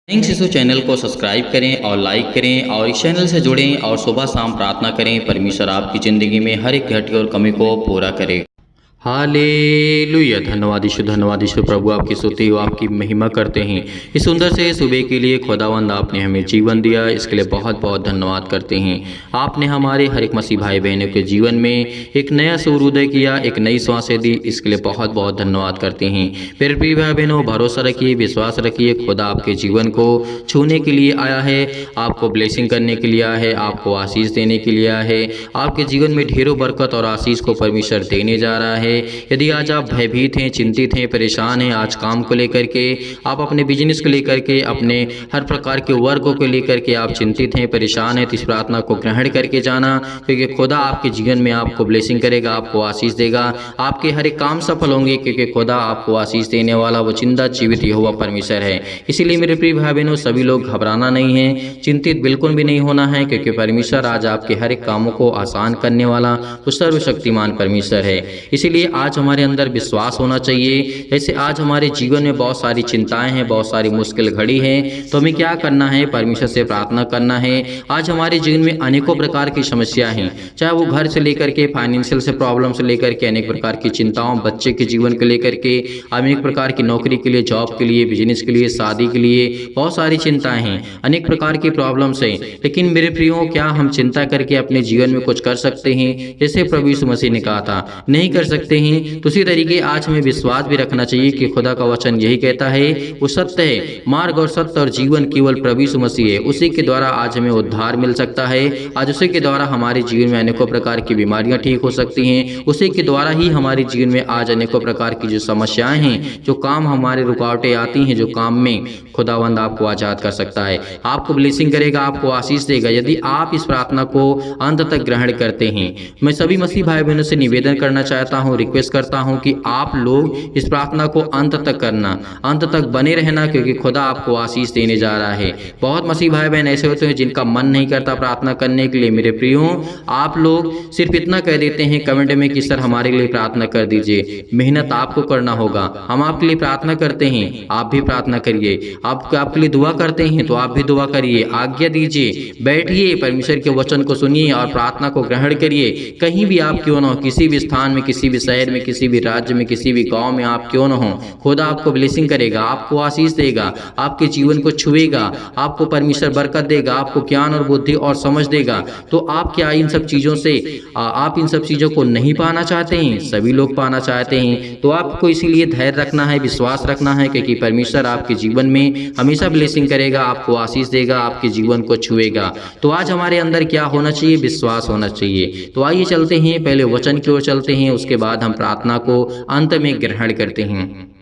Thanks शिशु channel को subscribe करें और लाइक करें और इस चैनल से जुड़ें और सुबह शाम प्रार्थना करें परमेश्वर आपकी ज़िंदगी में हर एक घटी और कमी को पूरा करे। हालेलुया। धन्यवाद यीशु प्रभु आपकी स्तुति हो, आपकी महिमा करते हैं। इस सुंदर से सुबह के लिए खुदावंद आपने हमें जीवन दिया, इसके लिए बहुत बहुत धन्यवाद करते हैं। आपने हमारे हर एक मसीह भाई बहनों के जीवन में एक नया सूर्योदय किया, एक नई सांसें दी, इसके लिए बहुत बहुत धन्यवाद करते हैं। मेरे प्रिय भाई बहनों, भरोसा रखिए, विश्वास रखिए, खुदा आपके जीवन को छूने के लिए आया है, आपको ब्लेसिंग करने के लिए आया है, आपको आशीष देने के लिए आया है। आपके जीवन में ढेरों बरकत और आशीष को परमेश्वर देने जा रहा है। यदि आज आप भयभीत हैं, चिंतित हैं, परेशान हैं, आज काम को लेकर के, आप अपने बिजनेस को लेकर के, अपने हर प्रकार के वर्गों को लेकर के आप चिंतित हैं, परेशान हैं, तो इस प्रार्थना को ग्रहण करके जाना, क्योंकि खुदा आपके जीवन में आपको ब्लेसिंग करेगा, आपको आशीष देगा, आपके हर एक काम सफल होंगे, क्योंकि खुदा आपको आशीष देने वाला वो जिंदा जीवित यहोवा परमेश्वर है। इसीलिए मेरे प्रिय भाई बहनों, सभी लोग घबराना नहीं है, चिंतित बिल्कुल भी नहीं होना है, क्योंकि परमेश्वर आज आपके हर एक कामों को आसान करने वाला वो सर्वशक्तिमान परमेश्वर है। इसीलिए आज हमारे अंदर विश्वास होना चाहिए। जैसे आज हमारे जीवन में बहुत सारी चिंताएं हैं, बहुत सारी मुश्किल घड़ी हैं, तो हमें क्या करना है? परमेश्वर से प्रार्थना करना है। आज हमारे जीवन में अनेकों प्रकार की समस्या हैं, चाहे वो घर से लेकर के, फाइनेंशियल से प्रॉब्लम से लेकर के, अनेक प्रकार की चिंताओं, बच्चे के जीवन को लेकर के, अनेक प्रकार की नौकरी के लिए, जॉब के लिए, बिजनेस के लिए, शादी के लिए, बहुत सारी चिंताएं हैं, अनेक प्रकार की प्रॉब्लम्स हैं। लेकिन मेरे प्रियो, क्या हम चिंता करके अपने जीवन में कुछ कर सकते हैं? जैसे प्रभु यीशु मसीह ने कहा था, नहीं कर सकते हैं। तो उसी तरीके आज हमें विश्वास भी रखना चाहिए कि खुदा का वचन यही कहता है, वो सत्य है, मार्ग और सत्य और जीवन केवल प्रभु यीशु मसीह है। उसी के द्वारा आज हमें उद्धार मिल सकता है। आज उसी के द्वारा हमारे जीवन में अनेकों प्रकार की बीमारियां ठीक हो सकती हैं। उसी के द्वारा ही हमारे जीवन में आज अनेकों प्रकार की जो समस्याएं हैं, जो काम हमारे रुकावटें आती हैं, जो काम में खुदावंद आपको आजाद कर सकता है, आपको ब्लेसिंग करेगा, आपको आशीष देगा, यदि आप इस प्रार्थना को अंत तक ग्रहण करते हैं। मैं सभी मसीह भाई बहनों से निवेदन करना चाहता हूँ, रिक्वेस्ट करता हूं कि आप लोग इस प्रार्थना को अंत तक करना, अंत तक बने रहना, क्योंकि खुदा आपको आशीष देने जा रहा है। बहुत मसीह भाई बहन ऐसे होते हैं जिनका मन नहीं करता प्रार्थना करने के लिए। मेरे प्रियो, आप लोग सिर्फ इतना कह देते हैं कमेंट में कि सर हमारे लिए प्रार्थना कर दीजिए। मेहनत आपको करना होगा। हम आपके लिए प्रार्थना करते हैं, आप भी प्रार्थना करिए। आपके लिए दुआ करते हैं तो आप भी दुआ करिए। आज्ञा दीजिए, बैठिए, परमेश्वर के वचन को सुनिए और प्रार्थना को ग्रहण करिए। कहीं भी आप क्यों ना हो, किसी भी स्थान में, किसी भी शहर में, किसी भी राज्य में, किसी भी गांव में आप क्यों न हो, खुदा आपको ब्लेसिंग करेगा, आपको आशीष देगा, आपके जीवन को छुएगा, आपको परमेश्वर बरकत देगा, आपको ज्ञान और बुद्धि और समझ देगा। तो आप क्या इन सब चीज़ों से आप इन सब चीज़ों को नहीं पाना चाहते हैं? सभी लोग पाना चाहते हैं। तो आपको इसीलिए धैर्य रखना है, विश्वास रखना है, क्योंकि परमेश्वर आपके जीवन में हमेशा ब्लेसिंग करेगा, आपको आशीष देगा, आपके जीवन को छुएगा। तो आज हमारे अंदर क्या होना चाहिए? विश्वास होना चाहिए। तो आइए चलते हैं, पहले वचन की ओर चलते हैं, उसके बाद हम प्रार्थना को अंत में ग्रहण करते हैं।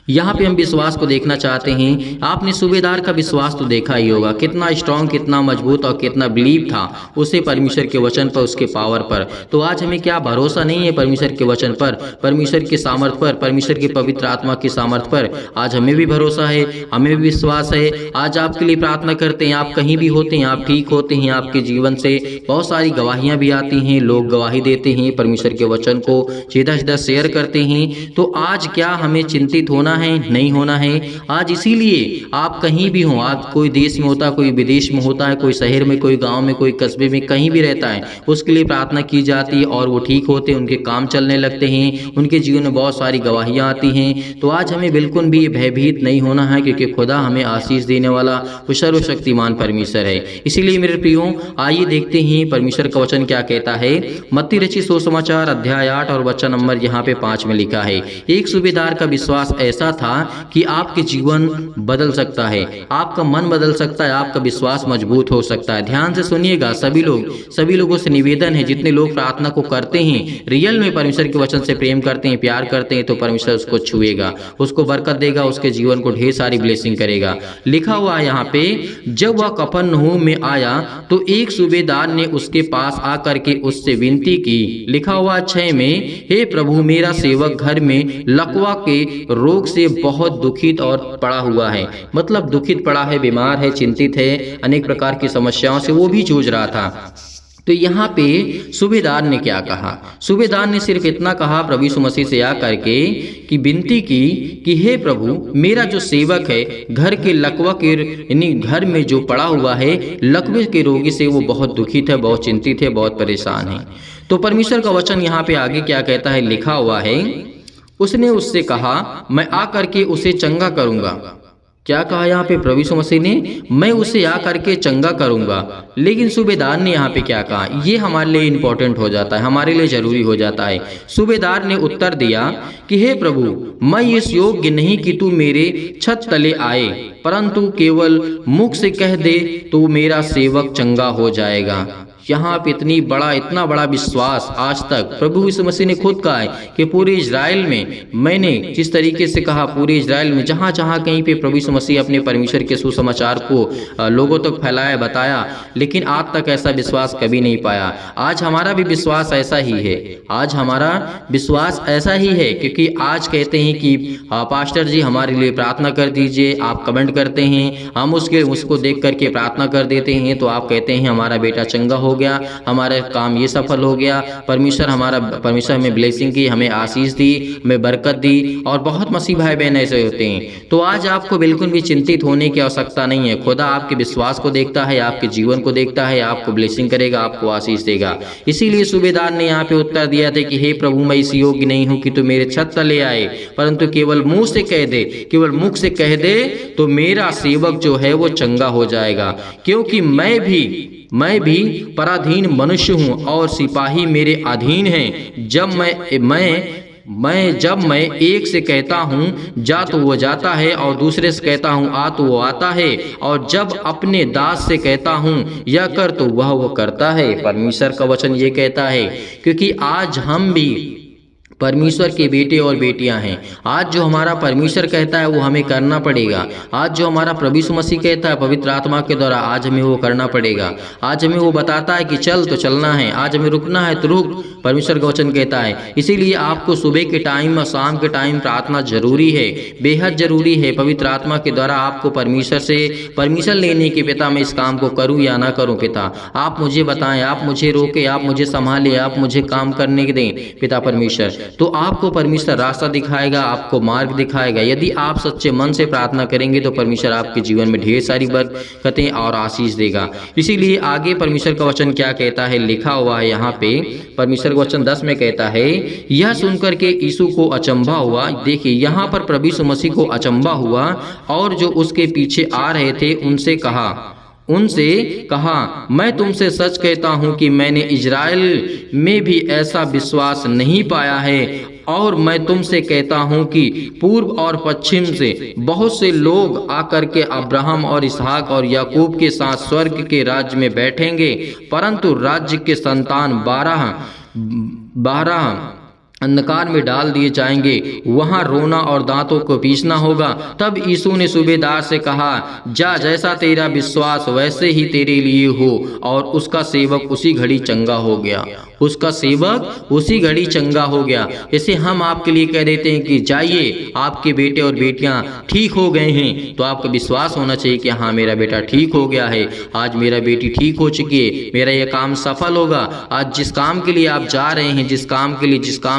यहाँ पे हम विश्वास को देखना चाहते हैं। आपने सूबेदार का विश्वास तो देखा ही होगा, कितना स्ट्रांग, कितना मजबूत और कितना बिलीव था उसे परमेश्वर के वचन पर, उसके पावर पर। तो आज हमें क्या भरोसा नहीं है परमेश्वर के वचन पर, परमेश्वर के सामर्थ पर, परमेश्वर के पवित्र आत्मा की सामर्थ पर? आज हमें भी भरोसा है, हमें भी विश्वास है। आज आपके लिए प्रार्थना करते हैं, आप कहीं भी होते हैं, आप ठीक होते हैं, आपके जीवन से बहुत सारी गवाहियाँ भी आती हैं, लोग गवाही देते हैं, परमेश्वर के वचन को सीधा सीधा शेयर करते हैं। तो आज क्या हमें चिंतित होना है? नहीं होना है। आज इसीलिए आप कहीं भी हो, आप कोई देश में होता है, कोई विदेश में होता है, कोई शहर में, कोई गांव में, कोई कस्बे में, कहीं भी रहता है, उसके लिए प्रार्थना की जाती है और वो ठीक होते हैं, उनके काम चलने लगते हैं, उनके जीवन में बहुत सारी गवाहियां आती हैं। तो आज हमें बिल्कुल भी भयभीत नहीं होना है, क्योंकि खुदा हमें आशीष देने वाला वो सर्वशक्तिमान परमेश्वर है। इसीलिए मेरे प्रियो, आइए देखते हैं परमेश्वर का वचन क्या कहता है। मत्ती रचित सुसमाचार अध्याय 8 और वचन नंबर यहाँ पे 5 में लिखा है, एक सूबेदार का विश्वास ऐसा था कि आपके जीवन बदल सकता है, आपका मन बदल सकता है, आपका विश्वास मजबूत हो सकता है। ध्यान से सुनिएगा, सभी लोगों से निवेदन है, जितने लोग प्रार्थना को करते हैं, रियल में परमेश्वर के वचन से प्रेम करते हैं, प्यार करते हैं, तो परमेश्वर उसको छुएगा, उसको बरकत देगा, उसके जीवन को ढेर सारी ब्लेसिंग करेगा। लिखा हुआ है यहाँ पे, जब वह कफरनहूम में आया तो एक सूबेदार ने उसके पास आकर के उससे विनती की। लिखा हुआ 6 में, हे प्रभु, मेरा सेवक घर में लकवा के रोग से बहुत दुखित और पड़ा हुआ है। मतलब दुखित पड़ा है, बीमार है, चिंतित है, अनेक प्रकार की समस्याओं से वो भी जूझ रहा था। तो यहाँ पे सूबेदार ने क्या कहा? सूबेदार ने सिर्फ इतना कहा प्रभु यीशु मसीह से आ करके कि विनती की कि हे प्रभु, मेरा जो सेवक है घर के लकवा के यानी घर में जो पड़ा हुआ है लकवे के रोगी से वो बहुत दुखित है, बहुत चिंतित है, बहुत परेशान है। तो परमेश्वर का वचन यहाँ पे आगे क्या कहता है, लिखा हुआ है, उसने उससे कहा मैं आ करके उसे चंगा करूंगा। क्या कहा यहाँ पे प्रभु यीशु मसीह ने? मैं उसे आ करके चंगा करूंगा। लेकिन सूबेदार ने यहाँ पे क्या कहा? ये हमारे लिए इंपॉर्टेंट हो जाता है, हमारे लिए जरूरी हो जाता है। सूबेदार ने उत्तर दिया कि हे प्रभु, मैं इस योग्य नहीं कि तू मेरे छत तले आए, परंतु केवल मुख से कह दे तो मेरा सेवक चंगा हो जाएगा। यहाँ पे इतना बड़ा विश्वास आज तक प्रभु यीशु मसीह ने खुद कहा है कि पूरे इजराइल में, मैंने जिस तरीके से कहा पूरे इजराइल में जहाँ जहाँ कहीं पे प्रभु यीशु मसीह अपने परमेश्वर के सुसमाचार को लोगों तक फैलाया, बताया, लेकिन आज तक ऐसा विश्वास कभी नहीं पाया। आज हमारा भी विश्वास ऐसा ही है, आज हमारा विश्वास ऐसा ही है, क्योंकि आज कहते हैं कि पास्टर जी हमारे लिए प्रार्थना कर दीजिए, आप कमेंट करते हैं, हम उसको देख करके प्रार्थना कर देते हैं, तो आप कहते हैं हमारा बेटा चंगा हो गया, हमारा काम ये सफल हो गया, परमेश्वर हमें ब्लेसिंग की, हमें आशीष दी, हमें बरकत दी। और बहुत मसीह भाई बहन ऐसे होते हैं। तो आज आपको बिल्कुल भी चिंतित होने की आवश्यकता नहीं है। खुदा आपके विश्वास को देखता है, आपके जीवन को देखता है, आपको ब्लेसिंग करेगा, आपको आशीष देगा। इसीलिए सूबेदार ने यहाँ पे उत्तर दिया था कि हे प्रभु, मैं इस योग्य नहीं हूँ कि तू मेरे छत तले आए, परंतु केवल मुंह से कह दे, केवल मुख से कह दे तो मेरा सेवक जो है वो चंगा हो जाएगा। क्योंकि मैं भी पराधीन मनुष्य हूँ और सिपाही मेरे अधीन हैं। जब मैं एक से कहता हूँ जा तो वो जाता है, और दूसरे से कहता हूँ आ तो वो आता है, और जब अपने दास से कहता हूँ यह कर तो वह वो करता है। परमेश्वर का वचन ये कहता है, क्योंकि आज हम भी परमेश्वर के बेटे और बेटियां हैं। आज जो हमारा परमेश्वर कहता है वो हमें करना पड़ेगा। आज जो हमारा प्रभु यीशु मसीह कहता है पवित्र आत्मा के द्वारा, आज हमें वो करना पड़ेगा। आज हमें वो बताता है कि चल तो चलना है, आज हमें रुकना है तो रुक, परमेश्वर का वचन कहता है। इसीलिए आपको सुबह के टाइम और शाम के टाइम प्रार्थना जरूरी है, बेहद जरूरी है। पवित्र आत्मा के द्वारा आपको परमेश्वर से परमिशन लेने की, पिता मैं इस काम को करूँ या ना करूँ, पिता आप मुझे बताएं, आप मुझे रोके, आप मुझे संभालें, आप मुझे काम करने के दें पिता परमेश्वर। तो आपको परमेश्वर रास्ता दिखाएगा, आपको मार्ग दिखाएगा। यदि आप सच्चे मन से प्रार्थना करेंगे तो परमेश्वर आपके जीवन में ढेर सारी बरकतें और आशीष देगा। इसीलिए आगे परमेश्वर का वचन क्या कहता है, लिखा हुआ है यहाँ पे, परमेश्वर का वचन 10 में कहता है, यह सुनकर के यीशु को अचंभा हुआ। देखिए यहाँ पर प्रभु यीशु मसीह को अचंभा हुआ, और जो उसके पीछे आ रहे थे उनसे कहा मैं तुमसे सच कहता हूं कि मैंने इजराइल में भी ऐसा विश्वास नहीं पाया है। और मैं तुमसे कहता हूं कि पूर्व और पश्चिम से बहुत से लोग आकर के अब्राहम और इसहाक और याकूब के साथ स्वर्ग के राज्य में बैठेंगे, परंतु राज्य के संतान 12 अंधकार में डाल दिए जाएंगे, वहां रोना और दांतों को पीसना होगा। तब यीशु ने सूबेदार से कहा, जा, जैसा तेरा विश्वास वैसे ही तेरे लिए हो। और उसका सेवक उसी घड़ी चंगा हो गया। उसका सेवक उसी घड़ी चंगा हो गया। जैसे हम आपके लिए कह देते हैं कि जाइए, आपके बेटे और बेटियां ठीक हो गए हैं, तो आपका विश्वास होना चाहिए कि हाँ मेरा बेटा ठीक हो गया है, आज मेरा बेटी ठीक हो चुकी है, मेरा यह काम सफल होगा। आज जिस काम के लिए आप जा रहे हैं, जिस काम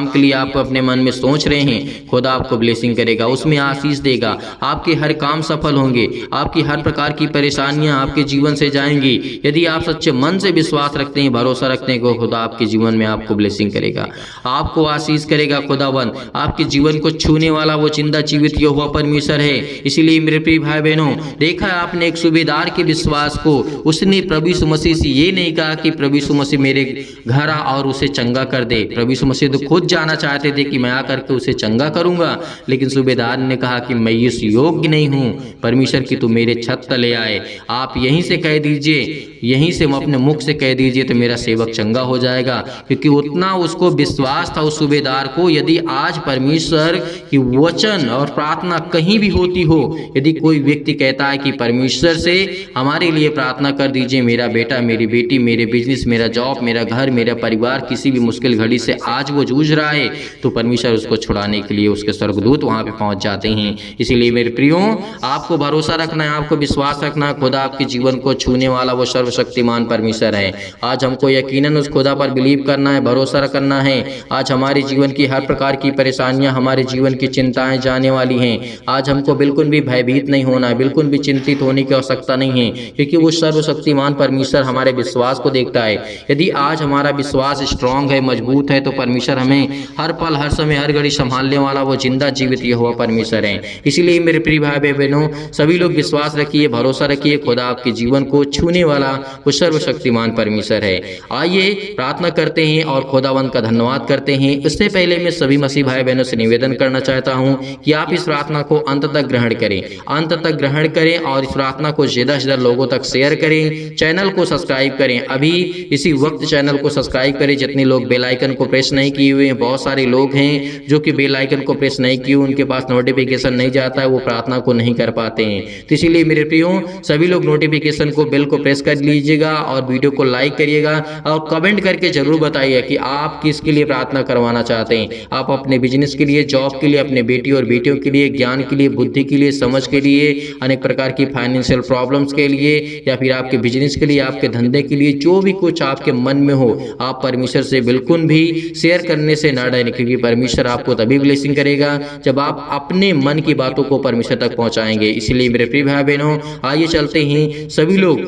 के लिए आप अपने मन में सोच रहे हैं, खुदा आपको ब्लेसिंग करेगा, उसमें आशीष देगा, आपके हर काम सफल होंगे, आपकी हर प्रकार की परेशानियां आपके जीवन से जाएंगी। यदि आप सच्चे मन से विश्वास रखते हैं, भरोसा रखते हैं, खुदा आपके जीवन में आपको ब्लेसिंग करेगा, आपको आशीष करेगा। खुदावन आपके जीवन को छूने वाला वो जिंदा जीवित यहोवा परमेश्वर है। इसीलिए मेरे प्रिय भाई बहनों, देखा आपने एक सूबेदार के विश्वास को, उसने प्रभु यीशु मसीह से ये नहीं कहा कि प्रभु यीशु मसीह मेरे घर आ और उसे चंगा कर दे। प्रभु यीशु मसीह तो खुद जाना चाहते थे कि मैं आकर के उसे चंगा करूंगा, लेकिन सूबेदार ने कहा कि मैं इस योग्य नहीं हूं परमेश्वर की तू मेरे छत तले आए। आप यहीं से कह दीजिए, यहीं से अपने मुख से कह दीजिए तो मेरा सेवक चंगा हो जाएगा। क्योंकि उतना उसको विश्वास था उस सूबेदार को, यदि आज परमेश्वर की वचन और प्रार्थना कहीं भी होती हो, यदि कोई व्यक्ति कहता है कि परमेश्वर से हमारे लिए प्रार्थना कर दीजिए, मेरा बेटा, मेरी बेटी, मेरे बिजनेस, मेरा जॉब, मेरा घर, मेरा परिवार किसी भी मुश्किल घड़ी से आज वो जूझ रहा है, तो परमेश्वर उसको छुड़ाने के लिए उसके स्वर्गदूत वहां पे पहुंच जाते हैं। इसीलिए मेरे प्रियो, आपको भरोसा रखना है, आपको विश्वास रखना है, खुदा आपके जीवन को छूने वाला वो सर्वशक्तिमान परमेश्वर है। आज हमको यकीनन उस खुदा पर बिलीव करना है, भरोसा करना है। आज हमारे जीवन की हर प्रकार की परेशानियां, हमारे जीवन की चिंताएं जाने वाली हैं। आज हमको बिल्कुल भी भयभीत नहीं होना है, बिल्कुल भी चिंतित होने की आवश्यकता नहीं है, क्योंकि वो सर्वशक्तिमान परमेश्वर हमारे विश्वास को देखता है। यदि आज हमारा विश्वास स्ट्रांग है, मजबूत है, तो परमेश्वर हमें हर पल, हर समय, हर घड़ी संभालने वाला वो जिंदा जीवित यहोवा परमेश्वर है। इसीलिए मेरे प्रिय भाई बहनों, सभी लोग विश्वास रखिए, भरोसा रखिए, खुदा आपके जीवन को छूने वाला वो सर्वशक्तिमान परमेश्वर है। आइए प्रार्थना करते हैं और खुदावंद का धन्यवाद करते हैं। इससे पहले मैं सभी मसीह भाई बहनों से निवेदन करना चाहता हूं कि आप इस प्रार्थना को अंत तक ग्रहण करें, अंत तक ग्रहण करें और इस प्रार्थना को ज्यादा से ज्यादा लोगों तक शेयर करें। चैनल को सब्सक्राइब करें, अभी इसी वक्त चैनल को सब्सक्राइब करें। जितने लोग बेल आइकन को प्रेस नहीं किए हुए हैं, बहुत सारे लोग हैं जो कि बेल आइकन को प्रेस नहीं किए, उनके पास नोटिफिकेशन नहीं जाता है, वो प्रार्थना को नहीं कर पाते हैं। तो इसीलिए मेरे प्रियो, सभी लोग नोटिफिकेशन को बेल को प्रेस कर लीजिएगा और वीडियो को लाइक करिएगा और कमेंट करके जरूर बताइए कि आप किसके लिए प्रार्थना करवाना चाहते हैं। आप अपने बिजनेस के लिए, जॉब के लिए, अपने बेटी और बेटियों के लिए, ज्ञान के लिए, बुद्धि के लिए, समझ के लिए, अनेक प्रकार की फाइनेंशियल प्रॉब्लम्स के लिए, या फिर आपके बिजनेस के लिए, आपके धंधे के लिए, जो भी कुछ आपके मन में हो, आप परमेश्वर से बिल्कुल भी शेयर करने से ना डरें, क्योंकि परमेश्वर आपको तभी ब्लेसिंग करेगा जब आप अपने मन की बातों को परमेश्वर तक पहुंचाएंगे। इसलिए मेरे प्रिय भाई बहनों, आइए चलते हैं। सभी लोग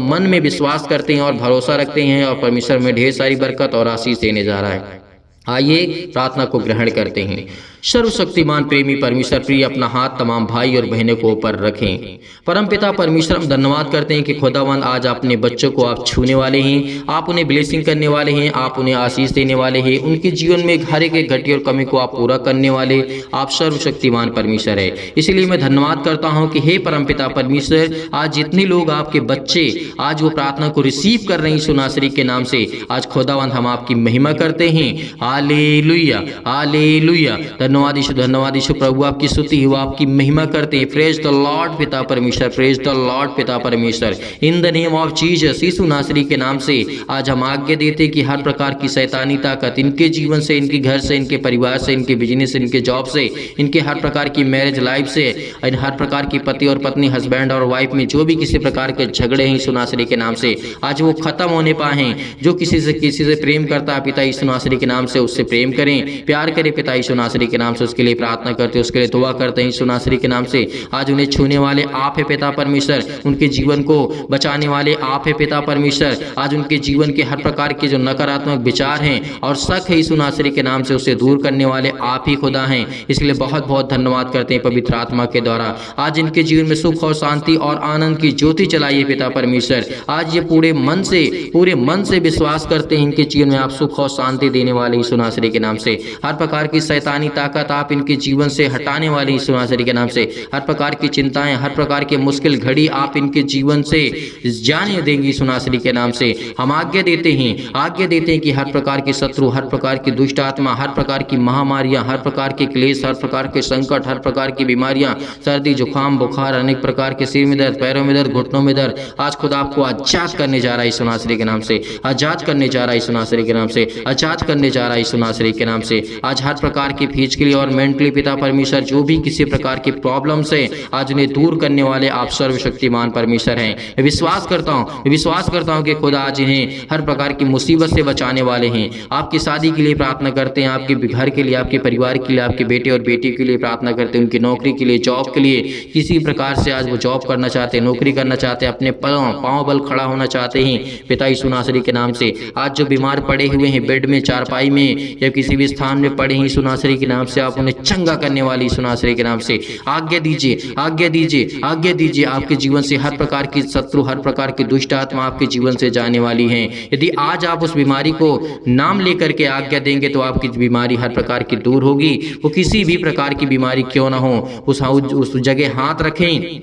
मन में विश्वास करते हैं और भरोसा रखते हैं और परमेश्वर में ढेर सारी बरकत और आशीष देने जा रहा है। आइए प्रार्थना को ग्रहण करते हैं। सर्वशक्तिमान प्रेमी परमेश्वर, प्रिय अपना हाथ तमाम भाई और बहनों को ऊपर रखें। परमपिता परमेश्वर, हम धन्यवाद करते हैं कि खुदावंद आज अपने बच्चों को आप छूने वाले हैं, आप उन्हें ब्लेसिंग करने वाले हैं, आप उन्हें आशीष देने वाले हैं, उनके जीवन में हर एक घटी और कमी को आप पूरा करने वाले आप सर्वशक्तिमान परमेश्वर है। इसलिए मैं धन्यवाद करता हूँ कि हे परमपिता परमेश्वर, आज जितने लोग आपके बच्चे आज वो प्रार्थना को रिसीव कर रहे हैं यीशु नासरी के नाम से, आज खुदावंद हम आपकी महिमा करते हैं। Hallelujah, hallelujah. धन्यवाद यीशु प्रभु, आपकी स्तुति हो, आपकी महिमा करते हैं। प्रेज द लॉर्ड पिता परमेश्वर, प्रेज द लॉर्ड पिता परमेश्वर। In the name of Jesus, यीशु नासरी के नाम से आज हम आज्ञा देते कि हर प्रकार की शैतानी ताकत इनके जीवन से, इनके घर से, इनके परिवार से, इनके बिजनेस, इनके जॉब से, इनके हर प्रकार की मैरिज लाइफ से, हर प्रकार की पति और पत्नी, हस्बैंड और वाइफ में जो भी किसी प्रकार के झगड़े हैं यीशु नासरी के नाम से आज वो खत्म होने पाए। जो किसी से प्रेम करता है पिता यीशु नासरी के नाम से उससे प्रेम करें, प्यार करें पिता यीशु नासरी के नाम से, उसके लिए प्रार्थना करते हैं, उसके लिए दुआ करते हैं यीशु नासरी के नाम से। आज उन्हें छूने वाले आप है पिता परमेश्वर, उनके जीवन को बचाने वाले आप है पिता परमेश्वर। आज उनके जीवन के हर प्रकार के जो नकारात्मक विचार हैं और शक है यीशु नासरी के नाम से उसे दूर करने वाले आप ही खुदा हैं। इसलिए बहुत बहुत धन्यवाद करते हैं पवित्र आत्मा के द्वारा। आज इनके जीवन में सुख और शांति और आनंद की ज्योति चलाइए पिता परमेश्वर। आज ये पूरे मन से विश्वास करते हैं इनके जीवन में आप सुख और शांति देने वाले यीशु नासरी के नाम से। हर प्रकार की शैतानी ताकत आप इनके जीवन से हटाने वाले यीशु नासरी के नाम से। हर प्रकार की चिंताएं, हर प्रकार के मुश्किल घड़ी आप इनके जीवन से जाने देंगे यीशु नासरी के नाम से। हम आज्ञा देते हैं कि हर प्रकार के शत्रु, हर प्रकार की दुष्ट आत्मा, हर प्रकार की महामारियां, हर प्रकार के क्लेश, हर प्रकार के संकट, हर प्रकार की बीमारियां, सर्दी, जुकाम, बुखार, अनेक प्रकार के सिर में दर्द, पैरों में दर्द, घुटनों में दर्द, आज खुदा आपको आजाद करने जा रहा है यीशु नासरी के नाम से। आजाद करने जा रहा है यीशु नासरी के नाम से। आजाद करने जा रहा है यीशु नासरी के नाम से। आज हर प्रकार की फिजिकली और मेंटली पिता परमेश्वर जो भी किसी प्रकार की प्रॉब्लम से आज उन्हें दूर करने वाले आप सर्वशक्तिमान परमेश्वर हैं। मैं विश्वास करता हूं कि खुदा आज इन्हें हर प्रकार की मुसीबत से बचाने वाले हैं। आपकी शादी के लिए प्रार्थना करते हैं, आपके घर के लिए, आपके परिवार के लिए, आपके बेटे और बेटी के लिए प्रार्थना करते हैं, उनकी नौकरी के लिए, जॉब के लिए, किसी प्रकार से आज वो जॉब करना चाहते हैं, नौकरी करना चाहते हैं, अपने पांव बल खड़ा होना चाहते हैं पिता यीशु नासरी के नाम से। आज जो बीमार पड़े हुए हैं बेड में, चारपाई में या किसी भी स्थान में पड़े हैं यीशु नासरी के नाम से, आप उन्हें चंगा करने वाले यीशु नासरी के नाम से आज्ञा दीजिए। आपके जीवन से हर प्रकार की शत्रु, हर प्रकार की दुष्ट आत्मा आपके जीवन से जाने वाली हैं। यदि आज आप उस बीमारी को नाम लेकर के आज्ञा देंगे तो आपकी बीमारी हर प्रकार की दूर होगी। वो किसी भी प्रकार की बीमारी क्यों ना हो, उस जगह हाथ रखें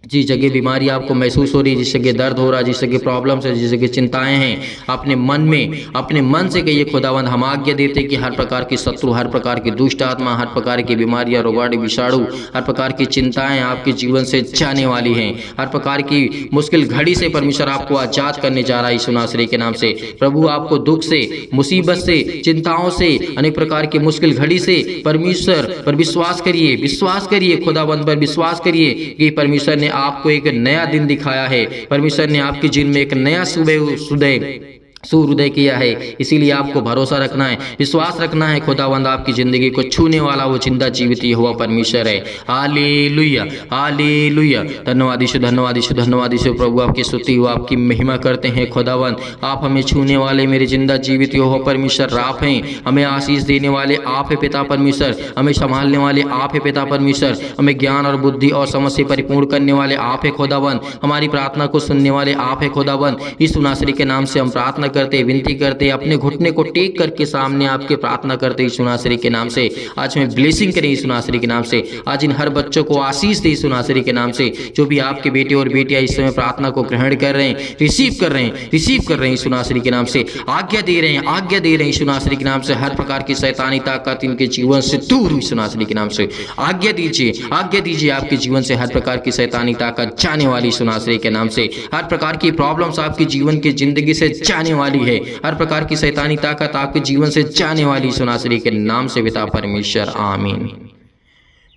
जिस जगह बीमारी आपको महसूस हो रही है, जिस जगह दर्द हो रहा है, जिस जगह प्रॉब्लम्स है, जिस जगह चिंताएं हैं, अपने मन में, अपने मन से कहिए खुदावंद हम आज्ञा देते कि हर प्रकार की शत्रु, हर प्रकार की दुष्ट आत्मा, हर प्रकार की बीमारियां, रोगाणु, विषाणु, हर प्रकार की चिंताएं आपके जीवन से जाने वाली हैं। हर प्रकार की मुश्किल घड़ी से परमेश्वर आपको आजाद करने जा रहा है यीशु नासरी के नाम से। प्रभु आपको दुख से, मुसीबत से, चिंताओं से, अनेक प्रकार की मुश्किल घड़ी से परमेश्वर पर विश्वास करिए, विश्वास करिए, खुदावंद पर विश्वास करिए कि परमेश्वर ने आपको एक नया दिन दिखाया है। परमेश्वर ने आपके जीवन में एक नया सूर्योदय किया है। इसीलिए आपको भरोसा रखना है, विश्वास रखना है। खुदावंद आपकी जिंदगी को छूने वाला वो जिंदा जीवित यहोवा परमेश्वर है। Hallelujah, hallelujah. धन्यवाद यीशु, धन्यवाद यीशु, धन्यवाद यीशु। प्रभु आपकी स्तुति हो, आपकी महिमा करते हैं। खुदावंद आप हमें छूने वाले मेरे जिंदा जीवित यहोवा परमेश्वर आप हैं। हमें आशीष देने वाले आप है पिता परमेश्वर, हमें संभालने वाले आप है पिता परमेश्वर, हमें ज्ञान और बुद्धि और समझ से परिपूर्ण करने वाले आप है खुदावंद, हमारी प्रार्थना को सुनने वाले आप है खुदावंद। यीशु नासरी के नाम से हम प्रार्थना करते, विनती करते, अपने घुटने को टेक करके सामने आपके प्रार्थना करते यीशु नासरी के नाम से। आज हमें ब्लेसिंग करें यीशु नासरी के नाम से। आज इन हर बच्चों को आशीष दे यीशु नासरी के नाम से। जो भी आपके बेटे और बेटियां इस समय प्रार्थना को ग्रहण कर रहे हैं, रिसीव कर रहे हैं, रिसीव कर रहे हैं यीशु नासरी के नाम से। आज्ञा दे रहे हैं, आज्ञा दे रहे हैं यीशु नासरी के नाम से। हर प्रकार की शैतानी ताकत इनके जीवन से दूर यीशु नासरी के नाम से। आज्ञा दीजिए, आज्ञा दीजिए आपके जीवन से हर प्रकार की शैतानी ताकत जाने वाली यीशु नासरी के नाम से। हर प्रकार की प्रॉब्लम्स आपके जीवन की जिंदगी से जाने वाली है। हर प्रकार की शैतानी ताकत आपके जीवन से जाने वाली यीशु नासरी के नाम से पिता परमेश्वर, आमीन।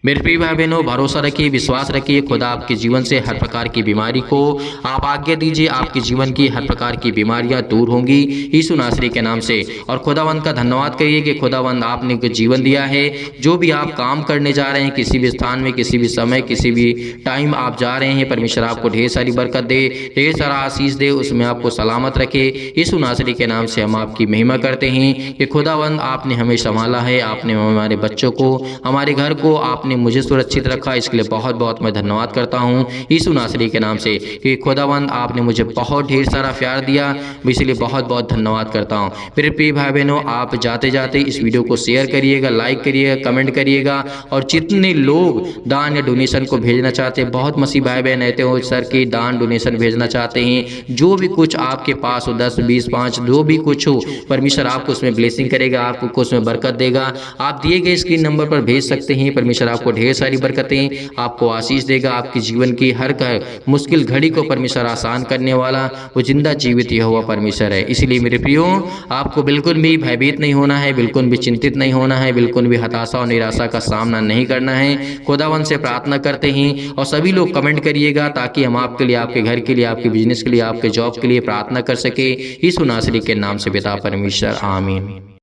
मेरे प्रिय भाई बहनों, भरोसा रखिए, विश्वास रखिए। खुदा आपके जीवन से हर प्रकार की बीमारी को आप आज्ञा दीजिए, आपके जीवन की हर प्रकार की बीमारियां दूर होंगी यीशु नासरी के नाम से। और खुदावंद का धन्यवाद करिए कि खुदावंद आपने को जीवन दिया है। जो भी आप काम करने जा रहे हैं, किसी भी स्थान में, किसी भी समय, किसी भी टाइम आप जा रहे हैं, परमेश्वर आपको ढेर सारी बरकत दे, ढेर सारा आशीष दे, उसमें आपको सलामत रखे यीशु नासरी के नाम से। हम आपकी महिमा करते हैं कि खुदावंद आपने हमें संभाला है, आपने हमारे बच्चों को, हमारे घर को आपने मुझे सुरक्षित रखा। इसके लिए बहुत बहुत मैं धन्यवाद करता हूँ यीशु नासरी के नाम से कि खुदावंद आपने मुझे बहुत ढेर सारा प्यार दिया, इसलिए बहुत बहुत धन्यवाद करता हूँ। मेरे प्रिय भाई बहनों, आप जाते जाते इस वीडियो को शेयर करिएगा, लाइक करिएगा, कमेंट करिएगा। और जितने लोग दान या डोनेशन को भेजना चाहते हैं, बहुत मसीह भाई बहन रहते हो सर की दान डोनेशन भेजना चाहते हैं, जो भी कुछ आपके पास हो, 10, 20, 5 जो भी कुछ हो, परमेश्वर आपको उसमें ब्लेसिंग करेगा, आपको उसमें बरकत देगा। आप दिए गए स्क्रीन नंबर पर भेज सकते हैं। परमेश्वर आपको ढेर सारी बरकतें, आपको आशीष देगा। आपकी जीवन की हर मुश्किल घड़ी को परमेश्वर आसान करने वाला वो जिंदा जीवित यहोवा परमेश्वर है। इसलिए मेरे प्रियो, आपको बिल्कुल भी भयभीत नहीं होना है, बिल्कुल भी चिंतित नहीं होना है, बिल्कुल भी हताशा और निराशा का सामना नहीं करना है। खुदावन से प्रार्थना करते हैं और सभी लोग कमेंट करिएगा ताकि हम आपके लिए, आपके घर के लिए, आपके बिजनेस के लिए, आपके जॉब के लिए प्रार्थना कर सके। यीशु नासरी के नाम से पिता परमेश्वर, आमीन।